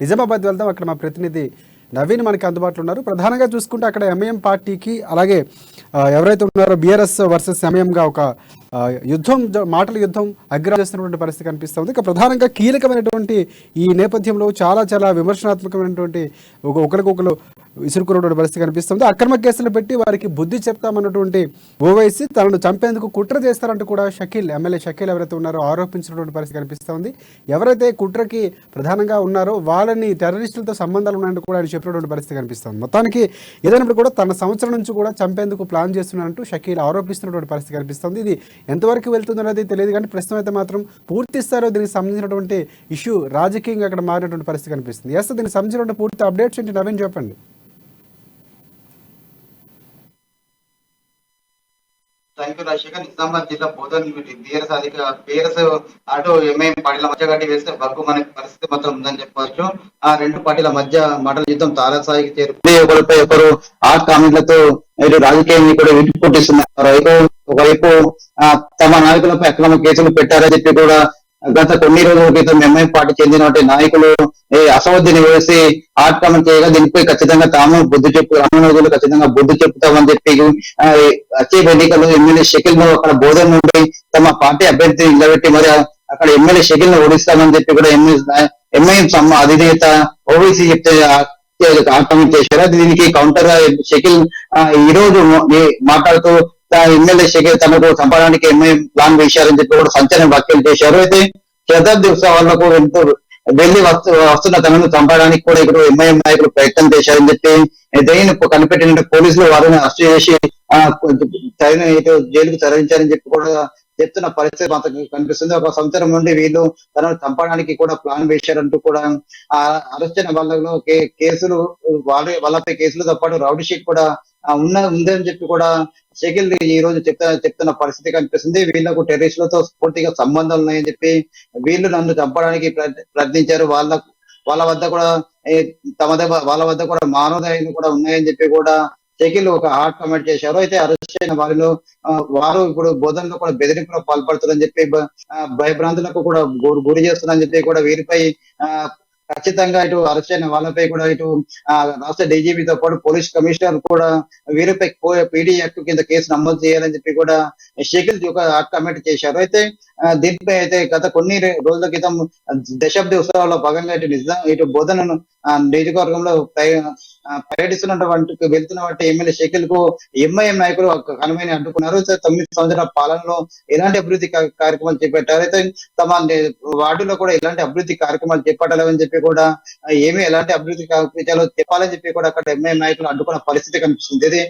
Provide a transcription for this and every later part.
నిజామాబాద్ వెళ్దాం. అక్కడ మా ప్రతినిధి నవీన్ మనకి అందుబాటులో ఉన్నారు. ప్రధానంగా చూసుకుంటే అక్కడ ఎంఐఎం పార్టీకి అలాగే ఎవరైతే ఉన్నారో బీఆర్ఎస్ వర్సెస్ ఎంఐఎంగా ఒక యుద్ధం, మాటల యుద్ధం అగ్రహిస్తున్నటువంటి పరిస్థితి కనిపిస్తుంది. ఇక ప్రధానంగా కీలకమైనటువంటి ఈ నేపథ్యంలో చాలా చాలా విమర్శనాత్మకమైనటువంటి ఒకరికొకరు విసురుకున్నటువంటి పరిస్థితి కనిపిస్తుంది. అక్రమ కేసులు పెట్టి వారికి బుద్ధి చెప్తామన్నటువంటి ఓవైసీ తనను చంపేందుకు కుట్ర చేస్తారంటూ కూడా ఎమ్మెల్యే షకీల్ ఎవరైతే ఉన్నారో ఆరోపించినటువంటి పరిస్థితి కనిపిస్తుంది. ఎవరైతే కుట్రకి ప్రధానంగా ఉన్నారో వాళ్ళని టెర్రరిస్టులతో సంబంధాలు ఉన్నాయంటూ కూడా ఆయన చెప్పినటువంటి పరిస్థితి కనిపిస్తుంది. మొత్తానికి ఏదైనప్పుడు కూడా తన సంవత్సరం నుంచి కూడా చంపేందుకు ప్లాన్ చేస్తున్నారంటూ షకీల్ ఆరోపిస్తున్నటువంటి పరిస్థితి కనిపిస్తుంది. ఇది ఎంతవరకు వెళ్తుంది అనేది తెలియదు, కానీ ప్రస్తుతం అయితే మాత్రం పూర్తి స్థాయిలో దీనికి సంబంధించినటువంటి ఇష్యూ రాజకీయంగా అక్కడ మారినటువంటి పరిస్థితి కనిపిస్తుంది. దీనికి సంబంధించినటువంటి పూర్తి అప్డేట్స్ ఏంటి నవీన్ చెప్పండి. Thank you Rajasekhar. నిజామాబాద్ జిల్లా బోధన్ బీఆర్ఎస్ అటు ఎంఐఎం పార్టీల మధ్య గట్టి వేస్తే బగ్గు మన పరిస్థితి మొత్తం ఉందని చెప్పవచ్చు. ఆ రెండు పార్టీల మధ్య మాటల యుద్ధం తారాస్థాయికి చేరుకుంది. ఒకరిపై ఒకరు ఆ కామెంట్లతో రాజకీయాన్ని కూడా వీటి పుట్టిస్తున్నారు. ఒకవైపు తమ నాయకులపై అక్రమ కేసులు పెట్టారని చెప్పి కూడా గత కొన్ని రోజుల క్రితం ఎంఐఎం పార్టీ చెందినటువంటి నాయకులు అసౌద్దిని వేసి ఆత్మహత్య చేయగా దీనిపై ఖచ్చితంగా తాము రానున్న రోజులు ఖచ్చితంగా బుద్ధి చెప్తామని చెప్పి వచ్చే ఎన్నికల్లో ఎమ్మెల్యే షకీల్ ను అక్కడ బోధన నుండి తమ పార్టీ అభ్యర్థిని నిలబెట్టి మరి అక్కడ ఎమ్మెల్యే షకీల్ ను ఓడిస్తామని చెప్పి కూడా ఎంఐఎం అధినేత ఓవైసీ చెప్తే ఆత్మహత్య చేశారు. దీనికి కౌంటర్ గా షకీల్ ఈ రోజు మాట్లాడుతూ ఎమ్మెల్యే షకీల్ తనకు చంపడానికి ఎంఐఎం ప్లాన్ వేశారని చెప్పి కూడా సంచలన వ్యాఖ్యలు చేశారు. అయితే శతాబ్ది ఉత్సవాలకు వెళ్లి వస్తున్న తనను చంపడానికి కూడా ఇక్కడ ఎంఐఎం నాయకులు ప్రయత్నం చేశారని చెప్పి దయ్యను కనిపెట్టిన పోలీసులు వారిని అరెస్ట్ చేసి జైలుకు తరలించారని చెప్పి కూడా చెప్తున్న పరిస్థితి మనకు కనిపిస్తుంది. ఒక సంవత్సరం నుండి వీళ్ళు తనను చంపడానికి కూడా ప్లాన్ వేశారంటూ కూడా అరెస్ట్ అయిన వాళ్ళలో కేసులు వాళ్ళపై కేసులతో పాటు రౌడీ షీట్ కూడా ఉందని చెప్పి కూడా షకీల్ ఈ రోజు చెప్తున్న పరిస్థితి కనిపిస్తుంది. వీళ్లకు టెర్రరిస్టులతో పూర్తిగా సంబంధాలు ఉన్నాయని చెప్పి వీళ్ళు నన్ను చంపడానికి ప్రయత్నించారు. వాళ్ళ వద్ద కూడా వాళ్ళ వద్ద కూడా మానవదయాలు కూడా ఉన్నాయని చెప్పి కూడా షకీల్ ఒక హాట్ కామెంట్ చేశారు. అయితే అరెస్ట్ అయిన వారిలో వారు ఇప్పుడు బోధనలో కూడా బెదిరింపులకు పాల్పడుతున్నారని చెప్పి భయభ్రాంతులకు కూడా గురి చేస్తున్నారని చెప్పి కూడా వీరిపై ఖచ్చితంగా ఇటు అరెస్ట్ అయిన వాళ్ళపై కూడా ఇటు రాష్ట్ర డీజీపీతో పాటు పోలీస్ కమిషనర్ కూడా వీరిపై పీడీ యాక్ట్ కింద కేసు నమోదు చేయాలని చెప్పి కూడా షకీల్ ఒక కామెంట్ చేశారు. అయితే దీనిపై అయితే గత కొన్ని రోజుల క్రితం దశాబ్ది ఉత్సవాల్లో భాగంగా ఇటు బోధనను నియోజకవర్గంలో వెళ్తున్నటువంటి ఎమ్మెల్యే షకీల్ కు ఎంఐఎం నాయకులు కనుమని అడ్డుకున్నారు. 9 సంవత్సరాల పాలనలో ఎలాంటి అభివృద్ధి కార్యక్రమాలు చేపట్టారు, అయితే తమ వార్డులో కూడా ఎలాంటి అభివృద్ధి కార్యక్రమాలు చేపట్టాలని చెప్పి కూడా ఎలాంటి అభివృద్ధి కార్యక్రమాలు చెప్పాలని చెప్పి కూడా అక్కడ ఎంఐఎం నాయకులు అడ్డుకున్న పరిస్థితి కనిపిస్తుంది.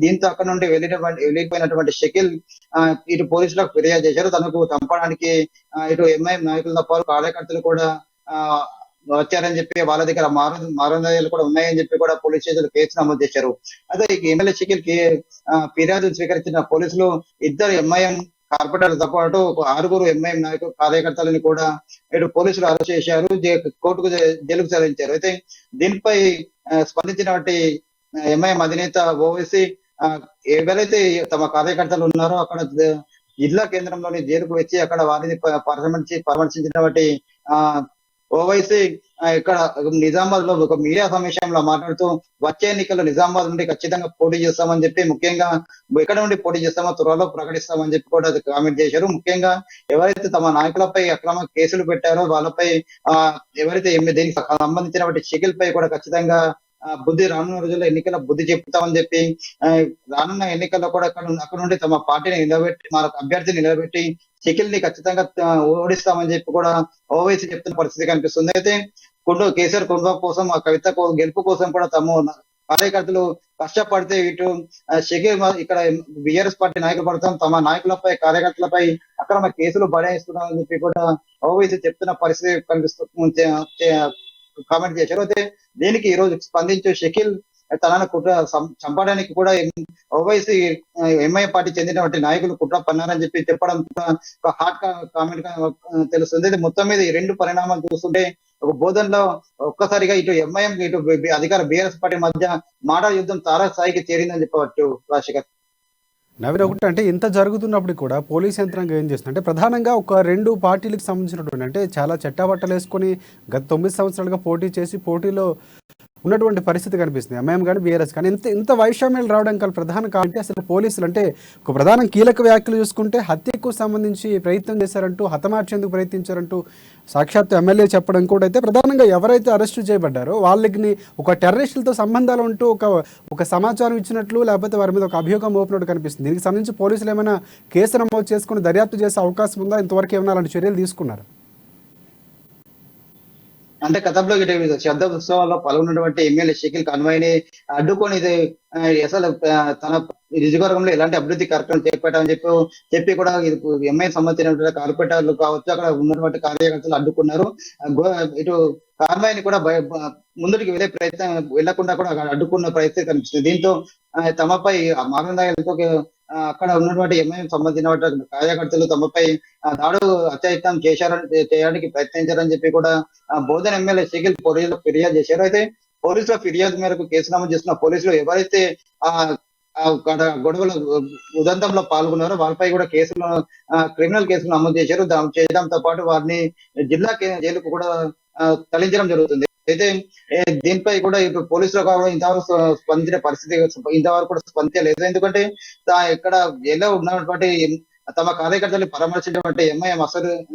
దీంతో అక్కడ నుండి వెళ్ళిపోయినటువంటి షకీల్ ఇటు పోలీసులకు ఫిర్యాదు చేశారు. తనకు చంపడానికి ఇటు ఎంఐఎం నాయకులతో పాటు కార్యకర్తలు కూడా వచ్చారని చెప్పి వాళ్ళ దగ్గర మారణాలు కూడా ఉన్నాయని చెప్పి కూడా పోలీస్ స్టేషన్ కేసు నమోదు చేశారు. అయితే ఎమ్మెల్యే షకీల్ ఫిర్యాదు స్వీకరించిన పోలీసులు 2 ఎంఐఎం కార్పొరేటర్లతో పాటు 6 ఎంఐఎం నాయకులు కార్యకర్తలని కూడా ఇటు పోలీసులు అరెస్ట్ చేశారు, కోర్టుకు జైలుకు తరలించారు. అయితే దీనిపై స్పందించినటువంటి ఎంఐఎం అధినేత ఓవైసీ ఎవరైతే తమ కార్యకర్తలు ఉన్నారో అక్కడ జిల్లా కేంద్రంలోని జైలుకు వచ్చి అక్కడ వారిని పరామర్శించినటువంటి ఓవైసీ ఇక్కడ నిజామాబాద్ లో ఒక మీడియా సమావేశంలో మాట్లాడుతూ వచ్చే ఎన్నికల్లో నిజామాబాద్ నుండి ఖచ్చితంగా పోటీ చేస్తామని చెప్పి, ముఖ్యంగా ఎక్కడ నుండి పోటీ చేస్తామో త్వరలో ప్రకటిస్తామని చెప్పి కూడా కామెంట్ చేశారు. ముఖ్యంగా ఎవరైతే తమ నాయకులపై అక్రమ కేసులు పెట్టారో వాళ్ళపై ఎవరైతే దీనికి సంబంధించినటువంటి షకీల్ పై కూడా ఖచ్చితంగా రానున్న రోజుల్లో ఎన్నికల బుద్ధి చెప్తామని చెప్పి రానున్న ఎన్నికల్లో కూడా అక్కడ నుండి తమ పార్టీని నిలబెట్టి మన అభ్యర్థిని నిలబెట్టి షకీల్ ని ఖచ్చితంగా ఓడిస్తామని చెప్పి కూడా ఓవైసీ చెప్తున్న పరిస్థితి కనిపిస్తుంది. అయితే కేసీఆర్ కుటుంబం కోసం ఆ కవిత గెలుపు కోసం కూడా తమ కార్యకర్తలు కష్టపడితే ఇటు షకీల్ ఇక్కడ బీఆర్ఎస్ పార్టీ నాయకులు పడతాం తమ నాయకులపై కార్యకర్తలపై అక్రమ కేసులు బడాయిస్తున్నారని చెప్పి కూడా ఓవైసీ చెప్తున్న పరిస్థితి కనిపిస్తుంది కామెంట్ చేశారు. అయితే దీనికి ఈ రోజు స్పందించే షకీల్ తనను కుట్ర చంపడానికి కూడా ఓవైసీ ఎంఐ పార్టీ చెందినటువంటి నాయకులు కుట్ర పన్నారని చెప్పి చెప్పడం ఒక హాట్ కామెంట్ గా తెలుస్తుంది. మొత్తం మీద ఈ 2 పరిణామాలు చూస్తుంటే ఒక బోధనలో ఒక్కసారిగా ఇటు ఎంఐఎం ఇటు అధికార బీఆర్ఎస్ పార్టీ మధ్య మాటల యుద్ధం తారాస్థాయికి చేరిందని చెప్పవచ్చు రాజశేఖర్. నవీన్, ఒకటి అంటే ఇంత జరుగుతున్నప్పుడు కూడా పోలీస్ యంత్రాంగం ఏం చేస్తుంది అంటే ప్రధానంగా ఒక రెండు పార్టీలకు సంబంధించినటువంటి అంటే చాలా చట్టాబట్టలు వేసుకొని గత 9 సంవత్సరాలుగా పోటీ చేసి పోటీలో ఉన్నటువంటి పరిస్థితి కనిపిస్తుంది ఎంఐఎం కానీ బీఆర్ఎస్ కానీ ఇంత ఇంత వైషమ్యాలు రావడం కానీ ప్రధాన కారణం అసలు పోలీసులు అంటే ఒక ప్రధాన కీలక వ్యాఖ్యలు చూసుకుంటే హత్యకు సంబంధించి ప్రయత్నం చేశారంటూ హతమార్చేందుకు ప్రయత్నించారంటూ సాక్షాత్ ఎమ్మెల్యే చెప్పడం కూడా అయితే ప్రధానంగా ఎవరైతే అరెస్టు చేయబడ్డారో వాళ్ళకి ఒక టెర్రరిస్టులతో సంబంధాలు ఉంటూ ఒక సమాచారం ఇచ్చినట్లు లేకపోతే వారి మీద ఒక అభియోగం మోపినట్టు కనిపిస్తుంది. దీనికి సంబంధించి పోలీసులు ఏమైనా కేసు నమోదు చేసుకుని దర్యాప్తు చేసే అవకాశం ఉందా? ఇంతవరకు ఏమైనా అలాంటి చర్యలు తీసుకున్నారు? అంటే గతంలో శబ్ద ఉత్సవాల్లో పాల్గొన్నటువంటి ఎమ్మెల్యే షకీల్ కన్వాయ్ని అడ్డుకొని ఇది అసలు తన నియోజకవర్గంలో ఎలాంటి అభివృద్ధి కార్యక్రమం చేపట్టామని చెప్పి కూడా ఎంఐ సంబంధించినటువంటి కార్పొరేటర్లు కావచ్చు, అక్కడ ఉన్నటువంటి కార్యకర్తలు అడ్డుకున్నారు. ఇటు కాన్వాయ్ని కూడా ముందుకు వెళ్ళే ప్రయత్నం వెళ్లకుండా కూడా అడ్డుకున్న పరిస్థితి కనిపిస్తుంది. దీంతో తమపై మారణాయాలతో అక్కడ ఉన్నటువంటి ఎంఐఎం సంబంధించిన కార్యకర్తలు తమపై దాడు అత్యాయత్నం చేయడానికి ప్రయత్నించారని చెప్పి కూడా బోధన ఎమ్మెల్యే షకీల్ పోలీసులు ఫిర్యాదు చేశారు. అయితే పోలీసుల ఫిర్యాదు మేరకు కేసు నమోదు చేసిన పోలీసులు ఎవరైతే గొడవల ఉదంతంలో పాల్గొన్నారో వారిపై కూడా క్రిమినల్ కేసులు నమోదు చేశారు. చేయడంతో పాటు వారిని జిల్లా జైలుకు కూడా తరలించడం జరుగుతుంది. అయితే దీనిపై కూడా ఇప్పుడు పోలీసులు కూడా ఇంతవరకు స్పందించిన పరిస్థితి ఇంతవరకు కూడా స్పందించలేదు. ఎందుకంటే ఇక్కడ జైల్లో ఉన్నటువంటి తమ కార్యకర్తలు పరామర్శించినటువంటి ఎంఐఎం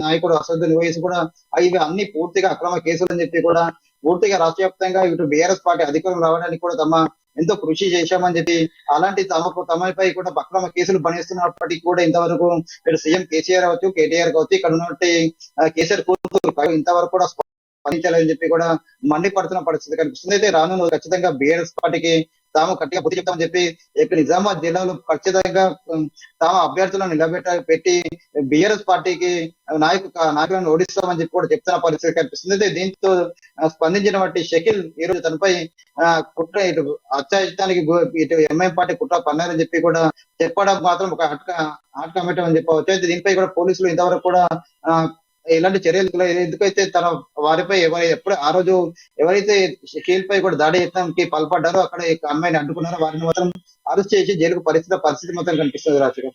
నాయకుడు అసదుద్దీన్ ఓవైసీ కూడా ఇవి అన్ని పూర్తిగా అక్రమ కేసులు అని చెప్పి కూడా పూర్తిగా రాష్ట్ర వ్యాప్తంగా ఇటు బీఆర్ఎస్ పార్టీ అధికారం రావడానికి కూడా తమ ఎంతో కృషి చేశామని చెప్పి అలాంటి తమపై కూడా అక్రమ కేసులు బనిస్తున్నప్పటికీ కూడా ఇంతవరకు ఇటు సీఎం కేసీఆర్ కావచ్చు, కేటీఆర్ కావచ్చు, ఇక్కడ ఉన్నటువంటి కేసీఆర్ కూతురు ఇంతవరకు కూడా స్పందించాలని చెప్పి కూడా మండిపడుతున్న పరిస్థితి కనిపిస్తుంది. అయితే రాను ఖచ్చితంగా బీఆర్ఎస్ పార్టీకి తాము గట్టిగా బుద్ధి చెప్తామని చెప్పి ఇక్కడ నిజామాబాద్ జిల్లాలో ఖచ్చితంగా తాము అభ్యర్థులను పెట్టి బీఆర్ఎస్ పార్టీకి నాయకులను ఓడిస్తామని చెప్పి కూడా చెప్తున్న పరిస్థితి కనిపిస్తుంది. అయితే దీంతో స్పందించినటువంటి షకీల్ ఈ రోజు తనపై కుట్ర ఇటు అత్యాచారానికి ఇటు ఎంఐఎం పార్టీ కుట్ర పన్నారని చెప్పి కూడా చెప్పడం మాత్రం ఒక హాట్ కామెంట్ అని చెప్పవచ్చు. అయితే దీనిపై కూడా పోలీసులు ఇంతవరకు కూడా ఎలాంటి చర్యలు ఎందుకైతే తన వారిపై ఎప్పుడు ఆ రోజు ఎవరైతే షకీల్ పై కూడా దాడి యత్నానికి పాల్పడ్డారో అక్కడ అమ్మాయిని అడ్డుకున్నారో వారిని మాత్రం అరెస్ట్ చేసి జైలుకు పరిస్థితి మాత్రం కనిపిస్తుంది. రాజుగా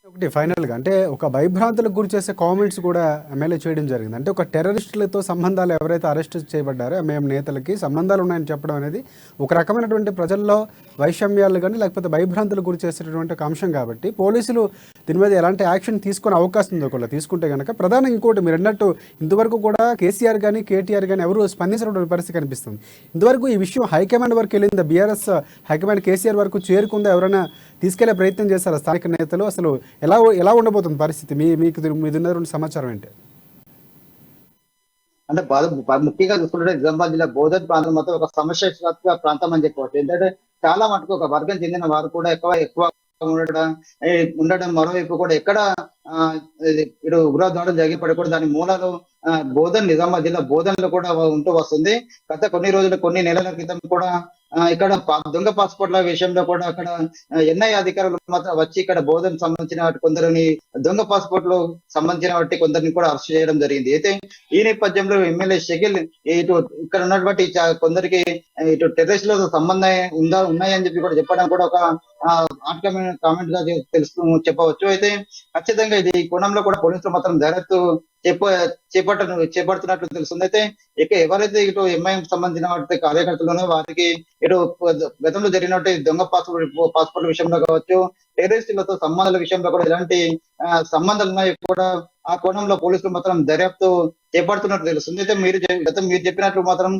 ఒకటి ఫైనల్గా అంటే ఒక భయభ్రాంతులకు గురి చేసే కామెంట్స్ కూడా ఎమ్మెల్యే చేయడం జరిగింది. అంటే ఒక టెర్రరిస్టులతో సంబంధాలు ఎవరైతే అరెస్ట్ చేయబడ్డారో ఎంఐఎం నేతలకి సంబంధాలు ఉన్నాయని చెప్పడం అనేది ఒక రకమైనటువంటి ప్రజల్లో వైషమ్యాలు కానీ లేకపోతే భయభ్రాంతులకు గురి చేసేటటువంటి ఒక అంశం కాబట్టి పోలీసులు దీని మీద ఎలాంటి యాక్షన్ తీసుకునే అవకాశం ఉందో కూడా తీసుకుంటే కనుక ప్రధానంగా ఇంకోటి మీరు అన్నట్టు ఇంతవరకు కూడా కేసీఆర్ కానీ కేటీఆర్ కానీ ఎవరు స్పందించినటువంటి పరిస్థితి కనిపిస్తుంది. ఇంతవరకు ఈ విషయం హైకమాండ్ వరకు వెళ్ళిందా? బీఆర్ఎస్ హైకమాండ్ కేసీఆర్ వరకు చేరుకుందా? ఎవరైనా తీసుకెళ్లే ప్రయత్నం చేశారా స్థానిక నేతలు? అసలు ఎలా ఉండబోతుంది పరిస్థితి? మీదున్న సమాచారం ఏంటి? అంటే ముఖ్యంగా చూసుకుంటే నిజామాబాద్ జిల్లా బోధన్ ప్రాంతం మొత్తం ఒక సమస్యాత్మక ప్రాంతం అని చెప్పవచ్చు. ఏంటంటే చాలా మటుకు ఒక వర్గం చెందిన వారు కూడా ఎక్కువ ఉండడం మరోవైపు కూడా ఎక్కడ ఇటు ఉగ్ర దాడులు జరిగిపడి కూడా దాని మూలాలు బోధన్ నిజామాబాద్ జిల్లా బోధన్లో కూడా ఉంటూ వస్తుంది. గత కొన్ని నెలల క్రితం కూడా ఇక్కడ దొంగ పాస్పోర్ట్ల విషయంలో కూడా అక్కడ ఎన్ఐ అధికారులు మాత్రం వచ్చి ఇక్కడ బోధన సంబంధించిన కొందరిని దొంగ పాస్పోర్ట్లు సంబంధించిన వాటి కొందరిని కూడా అరెస్ట్ చేయడం జరిగింది. అయితే ఈ నేపథ్యంలో ఎమ్మెల్యే షకీల్ ఇటు ఇక్కడ ఉన్నటువంటి కొందరికి ఇటు టెర్రరిస్టులతో సంబంధం ఉన్నాయని చెప్పి కూడా చెప్పడం కూడా ఒక కామెంట్ గా చెప్పవచ్చు. అయితే ఖచ్చితంగా ఇది ఈ కోణంలో కూడా పోలీసులు మాత్రం దర్యాప్తు చేపడుతున్నట్లు తెలుస్తుంది. అయితే ఇక ఎవరైతే ఇటు ఎంఐఎం సంబంధించిన కార్యకర్తలను వారికి ఇటు గతంలో జరిగినట్టు దొంగ పాస్పోర్ట్ విషయంలో కావచ్చు, టెర్రరిస్టులతో సంబంధాల విషయంలో కూడా ఎలాంటి సంబంధాలు ఉన్నాయో కూడా ఆ కోణంలో పోలీసులు మాత్రం దర్యాప్తు చేపడుతున్నట్టు తెలుస్తుంది. అయితే మీరు చెప్పినట్లు మాత్రం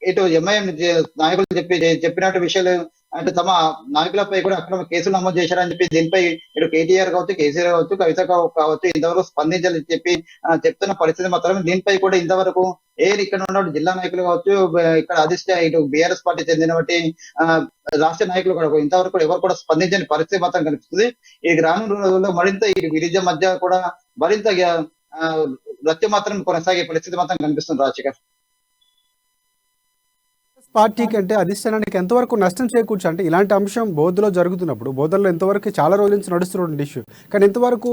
ఇటు ఎంఐఎం నాయకులు చెప్పినట్టు విషయాలు అంటే తమ నాయకులపై కూడా అక్రమ కేసులు నమోదు చేశారని చెప్పి దీనిపై ఇటు కేటీఆర్ కావచ్చు, కేసీఆర్ కావచ్చు, కవిత కావచ్చు ఇంతవరకు స్పందించాలని చెప్తున్న పరిస్థితి మాత్రం దీనిపై కూడా ఇంతవరకు ఇక్కడ ఉన్న జిల్లా నాయకులు కావచ్చు, ఇక్కడ ఇటు బీఆర్ఎస్ పార్టీ చెందిన రాష్ట్ర నాయకులు కూడా ఇంతవరకు ఎవరు కూడా స్పందించని పరిస్థితి మాత్రం కనిపిస్తుంది. ఈ రానున్న రోజుల్లో మరింత ఈ విరిజ మధ్య కూడా మరింత రచ్చ మాత్రం కొనసాగే పరిస్థితి మాత్రం కనిపిస్తుంది. రాజశేఖర్ పార్టీకి అంటే అధిష్టానానికి ఎంతవరకు నష్టం చేకూర్చు అంటే ఇలాంటి అంశం బోధలో జరుగుతున్నప్పుడు బోధనలో ఎంతవరకు చాలా రోజుల నుంచి నడుస్తున్న ఇష్యూ కానీ ఎంతవరకు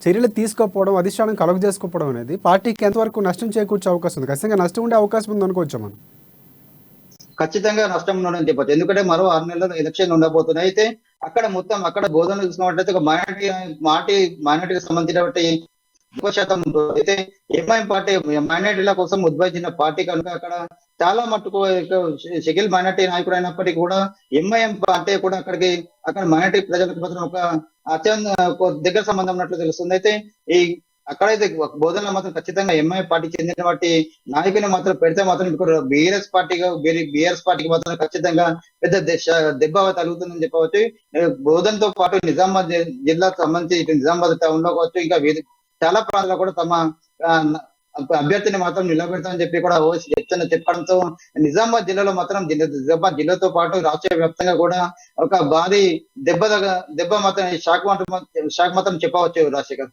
చర్యలు తీసుకోకపోవడం అధిష్టానం కలగ చేసుకోవడం అనేది పార్టీకి ఎంతవరకు నష్టం చేకూర్చే అవకాశం ఉంది? ఖచ్చితంగా నష్టం ఉండే అవకాశం ఉంది అనుకోవచ్చా మనం? ఖచ్చితంగా నష్టం ఉండదని చెప్పొచ్చు. ఎందుకంటే మరో 6 నెలల్లో ఎలక్షన్ ఉండబోతున్నాయి. అయితే అక్కడ బోధనలు చూసుకున్నట్లయితే ఒక మైనారిటీకి సంబంధించినటువంటి ఎక్కువ శాతం ఉంటుంది. అయితే ఎంఐఎం పార్టీ మైనారిటీల కోసం ఉద్భవించిన పార్టీ కనుక అక్కడ చాలా మట్టుకు షెడ్యూల్ మైనారిటీ నాయకుడు అయినప్పటికీ కూడా ఎంఐఎం అంటే కూడా అక్కడ మైనారిటీ ప్రజలకు మాత్రం ఒక అత్యంత దగ్గర సంబంధం ఉన్నట్లు తెలుస్తుంది. అయితే ఈ అక్కడైతే బోధనలో మాత్రం ఖచ్చితంగా ఎంఐ పార్టీకి చెందిన వాటి నాయకుని మాత్రం పెడితే మాత్రం ఇప్పుడు బీఆర్ఎస్ పార్టీకి మాత్రం ఖచ్చితంగా పెద్ద దెబ్బ తగులుతుందని చెప్పవచ్చు. బోధనతో పాటు నిజామాబాద్ జిల్లాకు సంబంధించి ఇటు నిజామాబాద్ టౌన్ లో కావచ్చు, ఇంకా చాలా ప్రాంతాల్లో కూడా తమ అభ్యర్థిని మాత్రం నిలబెడతామని చెప్పి కూడా ఓవైసీ చెప్పడంతో నిజామాబాద్ జిల్లాలో మాత్రం నిజామాబాద్ జిల్లాతో పాటు రాష్ట్ర వ్యాప్తంగా కూడా ఒక భారీ దెబ్బ మాత్రం షాక్ మాత్రం చెప్పవచ్చు రాజశేఖర్.